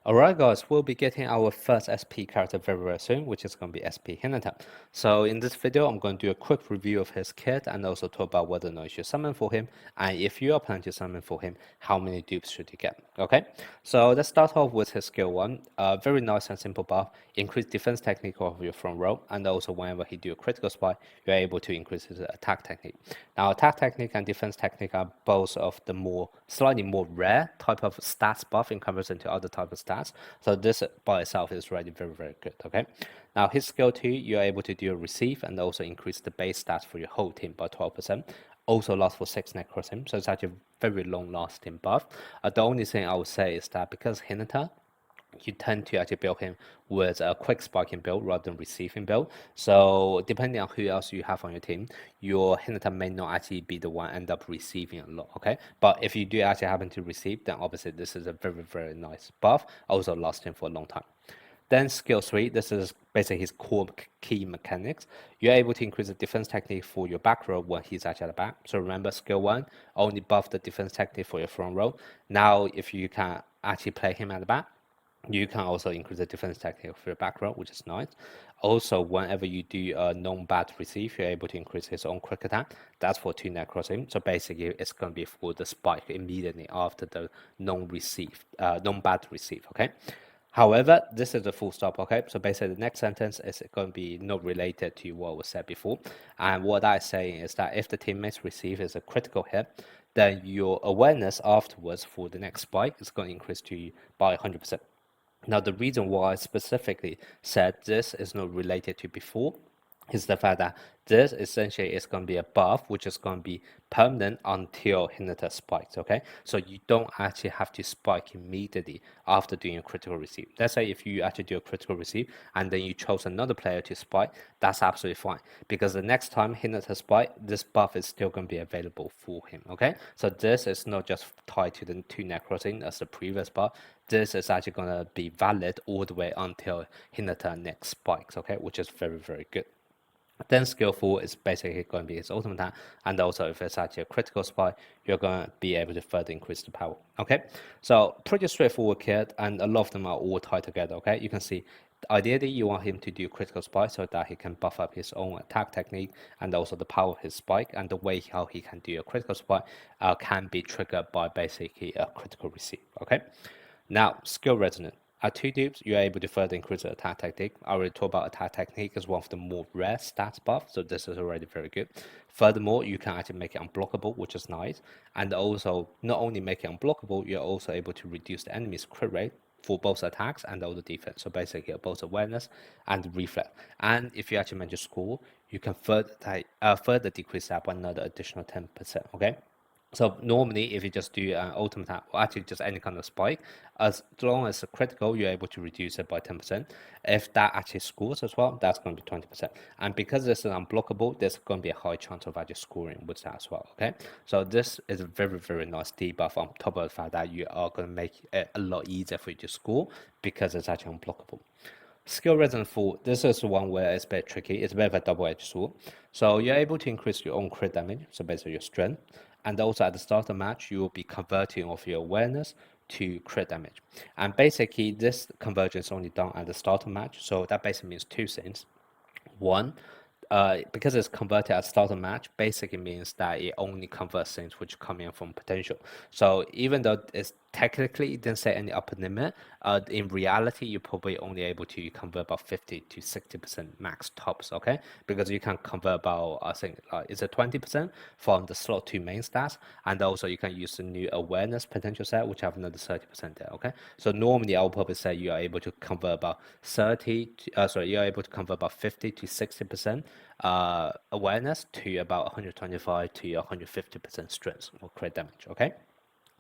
Alright guys, we'll be getting our first SP character very soon, which is going to be SP Hinata. So in this video, I'm going to do a quick review of his kit and also talk about whether or not you should summon for him, and if you are planning to summon for him, how many dupes should you get, okay? So let's start off with his skill 1. Very nice and simple buff, increase defense technique of your front row, and also whenever he do a critical spike, you're able to increase his attack technique. Now attack technique and defense technique are both of the slightly more rare type of stats buff in comparison to other type of stats. So this by itself is already very good, okay? Now his skill 2, you're able to do a receive and also increase the base stats for your whole team by 12%. Also lasts for 6 necrosim, so it's actually a very long lasting buff. The only thing I would say is that because Hinata, you tend to actually build him with a quick spiking build rather than receiving build. So depending on who else you have on your team, your Hinata may not actually be the one end up receiving a lot, okay? But if you do actually happen to receive, then obviously this is a very nice buff, also lasting for a long time. Then skill 3, this is basically his core key mechanics. You're able to increase the defense technique for your back row when he's actually at the back. So remember, skill 1 only buff the defense technique for your front row. Now if you can actually play him at the back, you can also increase the defense technique for your back row, which is nice. Also, whenever you do a non-bad receive, you're able to increase his own quick attack. That's for 2 necrosim. So basically, it's going to be for the spike immediately after the non-bad receive, okay? However, this is a full stop, okay? So basically, the next sentence is going to be not related to what was said before. And what I'm saying is that if the teammates receive is a critical hit, then your awareness afterwards for the next spike is going to increase to by 100%. Now, the reason why I specifically said this is not related to before is the fact that this essentially is going to be a buff which is going to be permanent until Hinata spikes, okay? So you don't actually have to spike immediately after doing a critical receive. Let's say if you actually do a critical receive and then you chose another player to spike, that's absolutely fine, because the next time Hinata spike, this buff is still going to be available for him, okay? So this is not just tied to the 2 necrosim as the previous buff. This is actually going to be valid all the way until Hinata next spikes, okay? Which is very good. Then skill 4 is basically going to be his ultimate attack, and also if it's actually a critical spike, you're going to be able to further increase the power, okay? So pretty straightforward kit, and a lot of them are all tied together, okay? You can see, ideally you want him to do critical spike so that he can buff up his own attack technique and also the power of his spike, and the way how he can do a critical spike can be triggered by basically a critical receive, okay? Now, skill resonance. At 2 dupes, you're able to further increase the attack technique. I already talked about attack technique as one of the more rare stats buff, so this is already very good. Furthermore, you can actually make it unblockable, which is nice. And also, not only make it unblockable, you're also able to reduce the enemy's crit rate for both attacks and also defense. So basically, both awareness and reflex. And if you actually manage to score, you can further decrease that by another additional 10%, okay? So normally, if you just do an ultimate attack, or actually just any kind of spike, as long as it's critical, you're able to reduce it by 10%. If that actually scores as well, that's going to be 20%. And because this is unblockable, there's going to be a high chance of actually scoring with that as well, okay? So this is a very nice debuff on top of the fact that you are going to make it a lot easier for you to score because it's actually unblockable. Skill Resonance 4, this is the one where it's a bit tricky. It's a bit of a double-edged sword. So you're able to increase your own crit damage, so basically your strength. And also at the start of the match, you will be converting of your awareness to crit damage. And basically, this conversion is only done at the start of the match. So that basically means 2 things. One, because it's converted at start of match, basically means that it only converts things which come in from potential. So even though it's technically it didn't say any upper limit, in reality you're probably only able to convert about 50 to 60% max tops, okay? Because you can convert about, I think, it's a 20% from the slot 2 main stats, and also you can use the new awareness potential set, which have another 30% there, okay? So normally I would probably say you are able to convert about 50 to 60% awareness to about 125 to 150% strength or crit damage, okay?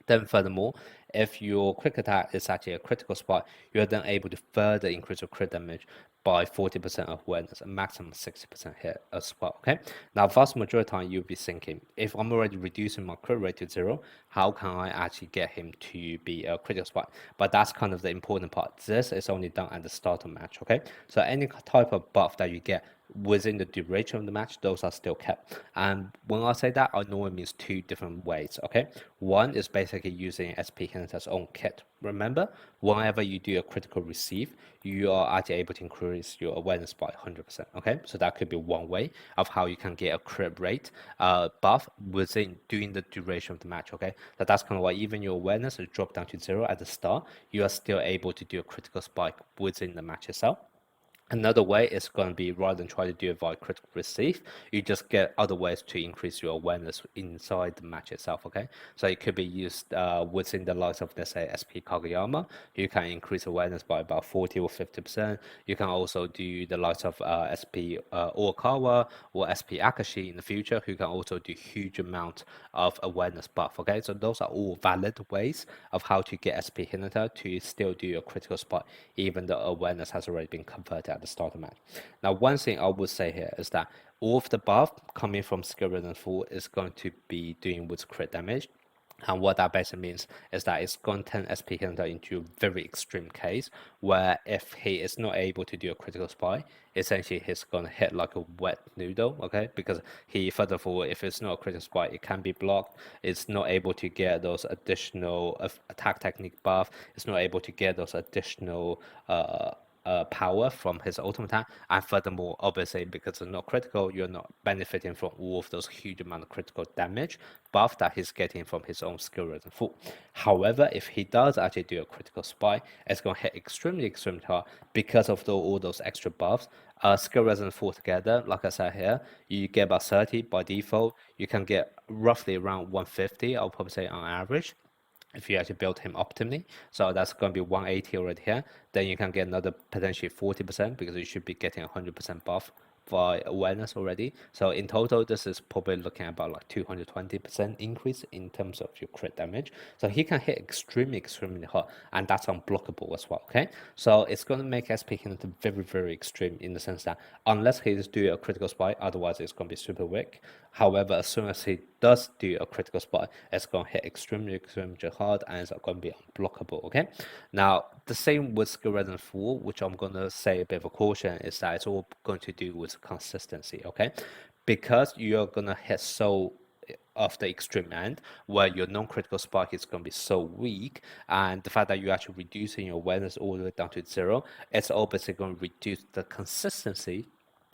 Then furthermore, if your quick attack is actually a critical spot, you're then able to further increase your crit damage by 40% of awareness, a maximum 60% hit as well, okay? Now, vast majority of the time, you'll be thinking, if I'm already reducing my crit rate to 0, how can I actually get him to be a critical spot? But that's kind of the important part. This is only done at the start of match, okay? So any type of buff that you get within the duration of the match, those are still kept. And when I say that, I know it means two different ways, okay? One is basically using SP Hinata's own kit. Remember, whenever you do a critical receive, you are actually able to increase your awareness by 100%, okay? So that could be one way of how you can get a crit rate buff within during the duration of the match, okay? So that's kind of why even your awareness is dropped down to 0 at the start, you are still able to do a critical spike within the match itself. Another way is going to be, rather than try to do it via critical receive, you just get other ways to increase your awareness inside the match itself, okay? So it could be used within the likes of, let's say, SP Kageyama. You can increase awareness by about 40 or 50%. You can also do the likes of SP Orikawa or SP Akashi in the future, who can also do huge amount of awareness buff, okay? So those are all valid ways of how to get SP Hinata to still do a critical spot, even though awareness has already been converted at the start of the match. Now, one thing I would say here is that all of the buff coming from skill rhythm 4 is going to be doing with crit damage. And what that basically means is that it's going to turn SP Hinata into a very extreme case where if he is not able to do a critical spy, essentially he's going to hit like a wet noodle, okay? Because he, further of all, if it's not a critical spy, it can be blocked. It's not able to get those additional attack technique buff. It's not able to get those additional power from his ultimate attack, and furthermore, obviously, because it's not critical, you're not benefiting from all of those huge amount of critical damage buff that he's getting from his own skill rhythm 4. However, if he does actually do a critical spy, it's going to hit extremely hard because of all those extra buffs. Skill rhythm 4 together, like I said here, you get about 30 by default. You can get roughly around 150, I'll probably say on average, if you actually build him optimally. So that's going to be 180 already here. Then you can get another potentially 40% because you should be getting 100% buff by awareness already. So in total, this is probably looking at about like 220% increase in terms of your crit damage. So he can hit extremely hard, and that's unblockable as well, okay? So it's going to make SP Hinata very extreme in the sense that unless he is doing a critical spike, otherwise it's going to be super weak. However, as soon as he does do a critical spike, it's going to hit extremely hard, and it's going to be unblockable, okay? Now, the same with skill rhythm 4, which I'm going to say a bit of a caution, is that it's all going to do with consistency, okay? Because you're going to hit so of the extreme end where your non-critical spike is going to be so weak, and the fact that you're actually reducing your awareness all the way down to 0, it's obviously going to reduce the consistency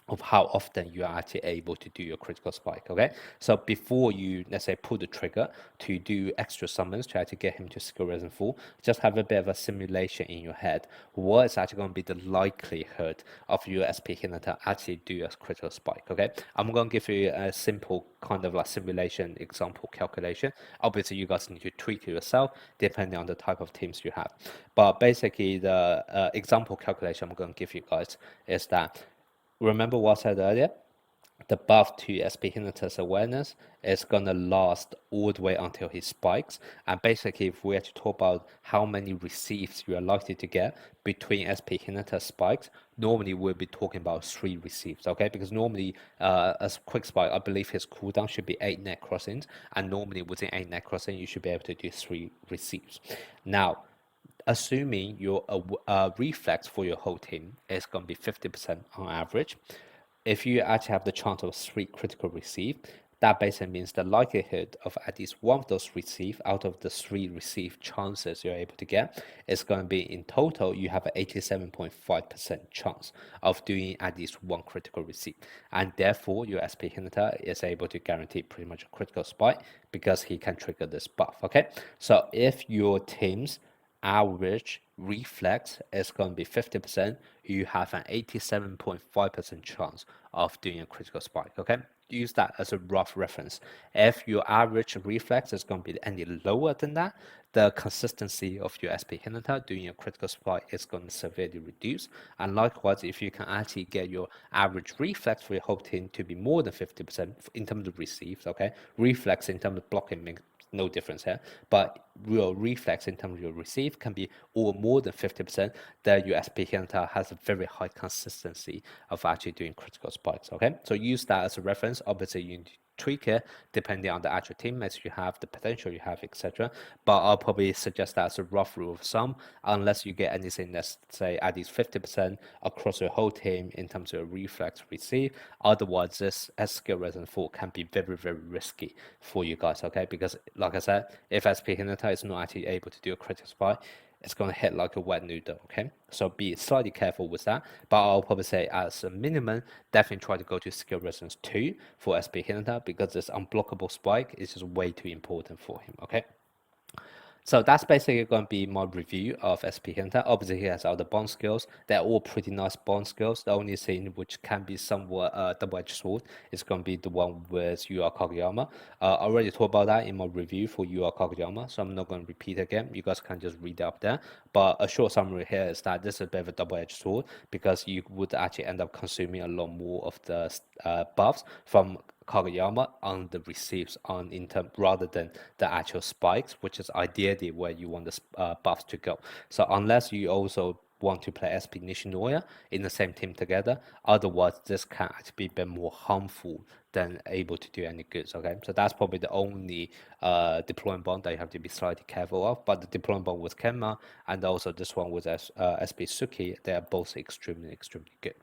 of how often you are actually able to do your critical spike, okay? So before you, let's say, pull the trigger to do extra summons, try to get him to skill rhythm 4, just have a bit of a simulation in your head. What is actually going to be the likelihood of your SP Hinata actually do a critical spike, okay? I'm going to give you a simple kind of like simulation example calculation. Obviously, you guys need to tweak it yourself depending on the type of teams you have. But basically, the example calculation I'm going to give you guys is that, remember what I said earlier? The buff to SP Hinata's awareness is going to last all the way until he spikes. And basically, if we are to talk about how many receives you are likely to get between SP Hinata spikes, normally we'll be talking about 3 receives, okay? Because normally, as quick spike, I believe his cooldown should be 8 net crossings. And normally within 8 net crossings, you should be able to do 3 receives. Now, assuming your reflex for your whole team is going to be 50% on average, if you actually have the chance of 3 critical receive, that basically means the likelihood of at least one of those receive out of the 3 receive chances you're able to get is going to be, in total, you have an 87.5% chance of doing at least 1 critical receive. And therefore, your SP Hinata is able to guarantee pretty much a critical spike because he can trigger this buff, okay? So if your team's average reflex is going to be 50%, you have an 87.5% chance of doing a critical spike, okay? Use that as a rough reference. If your average reflex is going to be any lower than that, the consistency of your SP Hinata doing a critical spike is going to severely reduce. And likewise, if you can actually get your average reflex for your whole team to be more than 50% in terms of receives, okay? Reflex in terms of blocking makes no difference here, but your reflex in terms of your receive can be or more than 50%, then your SP Hinata has a very high consistency of actually doing critical spikes, okay? So use that as a reference. Obviously, you tweak it depending on the actual teammates you have, the potential you have, etc. But I'll probably suggest that as a rough rule of thumb, unless you get anything that's say at least 50% across your whole team in terms of reflex receive. Otherwise, this S skill Resident 4 can be very, very risky for you guys, okay? Because like I said, if SP Hinata is not actually able to do a critical spy, it's going to hit like a wet noodle, okay? So be slightly careful with that. But I'll probably say as a minimum, definitely try to go to skill resistance 2 for SP Hinata because this unblockable spike is just way too important for him, okay? So that's basically going to be my review of SP Hinata. Obviously, he has other bond skills. They're all pretty nice bond skills. The only thing which can be somewhat double-edged sword is going to be the one with Yu Kageyama. I already talked about that in my review for Yu Kageyama, so I'm not going to repeat again. You guys can just read up there. But a short summary here is that this is a bit of a double-edged sword because you would actually end up consuming a lot more of the buffs from Kageyama on the receives on in term rather than the actual spikes, which is ideally where you want the buffs to go. So unless you also want to play SP Nishinoya in the same team together, otherwise this can actually be a bit more harmful than able to do any goods. Okay, so that's probably the only deployment bond that you have to be slightly careful of. But the deployment bond with Kenma and also this one with SP Suki, they are both extremely good.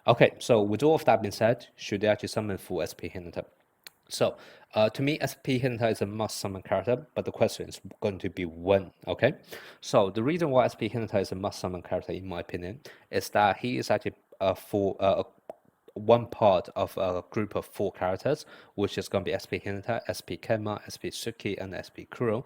Okay, so with all of that being said, should they actually summon full SP Hinata? So, to me, SP Hinata is a must summon character, but the question is going to be when, okay? So, the reason why SP Hinata is a must summon character, in my opinion, is that he is actually one part of a group of 4 characters, which is going to be SP Hinata, SP Kenma, SP Suki, and SP Kuro,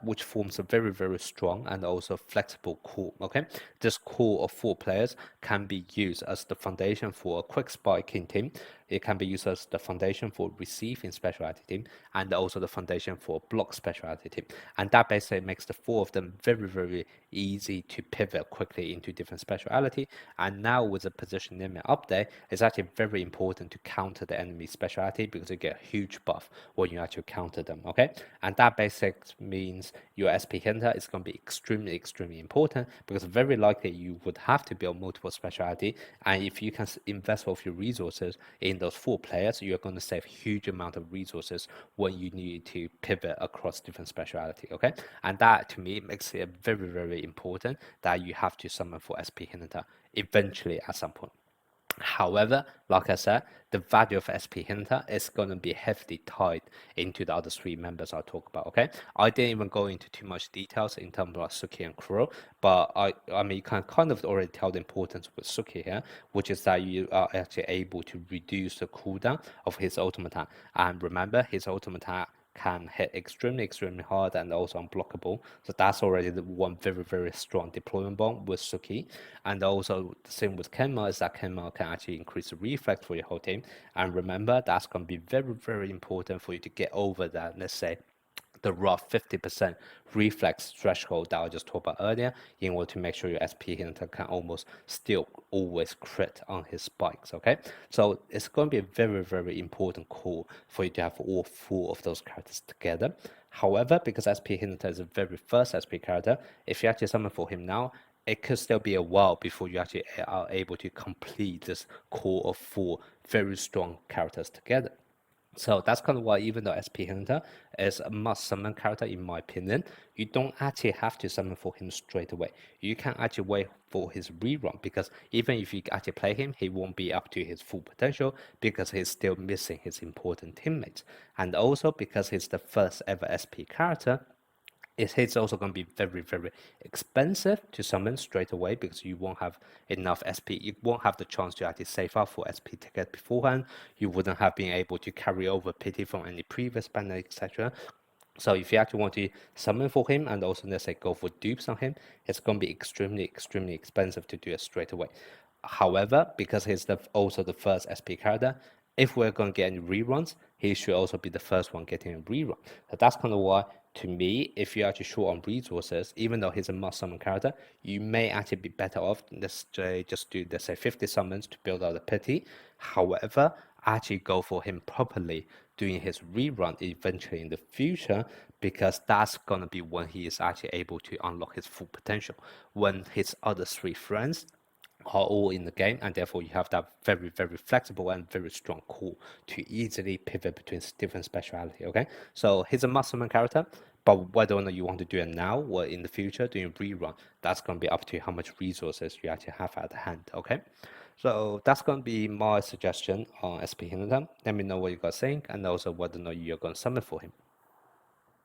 which forms a very, very strong and also flexible core. Okay, this core of 4 players can be used as the foundation for a quick spiking team. It can be used as the foundation for receiving specialty team, and also the foundation for block specialty team. And that basically makes the 4 of them very, very easy to pivot quickly into different speciality. And now with the position limit update, it's actually very important to counter the enemy specialty because you get a huge buff when you actually counter them, okay? And that basically means your SP Hinta is going to be extremely important because very likely you would have to build multiple specialty. And if you can invest all of your resources in those 4 players, you're going to save huge amount of resources when you need to pivot across different specialty, okay? And that to me makes it very important that you have to summon for SP Hinata eventually at some point. However, like I said, the value of SP Hinta is going to be heavily tied into the other 3 members I'll talk about, okay? I didn't even go into too much details in terms of Suki and Kuro, but I mean, you can kind of already tell the importance with Suki here, which is that you are actually able to reduce the cooldown of his ultimate attack. And remember, his ultimate attack can hit extremely hard and also unblockable. So that's already the one very strong deployment bomb with Suki. And also the same with Kenma is that Kenma can actually increase the reflex for your whole team. And remember, that's going to be very important for you to get over that, let's say, the rough 50% reflex threshold that I just talked about earlier in order to make sure your SP Hinter can almost still always crit on his spikes, okay? So it's going to be a very important call for you to have all 4 of those characters together. However, because SP Hinter is the very first SP character, if you actually summon for him now, it could still be a while before you actually are able to complete this core of 4 very strong characters together. So that's kind of why even though SP Hunter is a must summon character in my opinion, you don't actually have to summon for him straight away. You can actually wait for his rerun because even if you actually play him, he won't be up to his full potential because he's still missing his important teammates. And also because he's the first ever SP character, it's also going to be very expensive to summon straight away because you won't have enough SP. You won't have the chance to actually save up for SP tickets beforehand. You wouldn't have been able to carry over pity from any previous banner, etc. So if you actually want to summon for him and also let's say go for dupes on him, it's going to be extremely expensive to do it straight away. However, because he's also the first SP character, if we're going to get any reruns, he should also be the first one getting a rerun. So that's kind of why, to me, if you're actually short on resources, even though he's a must summon character, you may actually be better off, let's say, just do, let's say, 50 summons to build out a pity. However, actually go for him properly doing his rerun eventually in the future because that's going to be when he is actually able to unlock his full potential. When his other 3 friends are all in the game, and therefore you have that very, very flexible and very strong core to easily pivot between different speciality. Okay, so he's a muscleman character, but whether or not you want to do it now or in the future doing rerun, that's going to be up to how much resources you actually have at hand. Okay, so that's going to be my suggestion on SP Hinata. Let me know what you guys think, and also whether or not you're going to summon for him.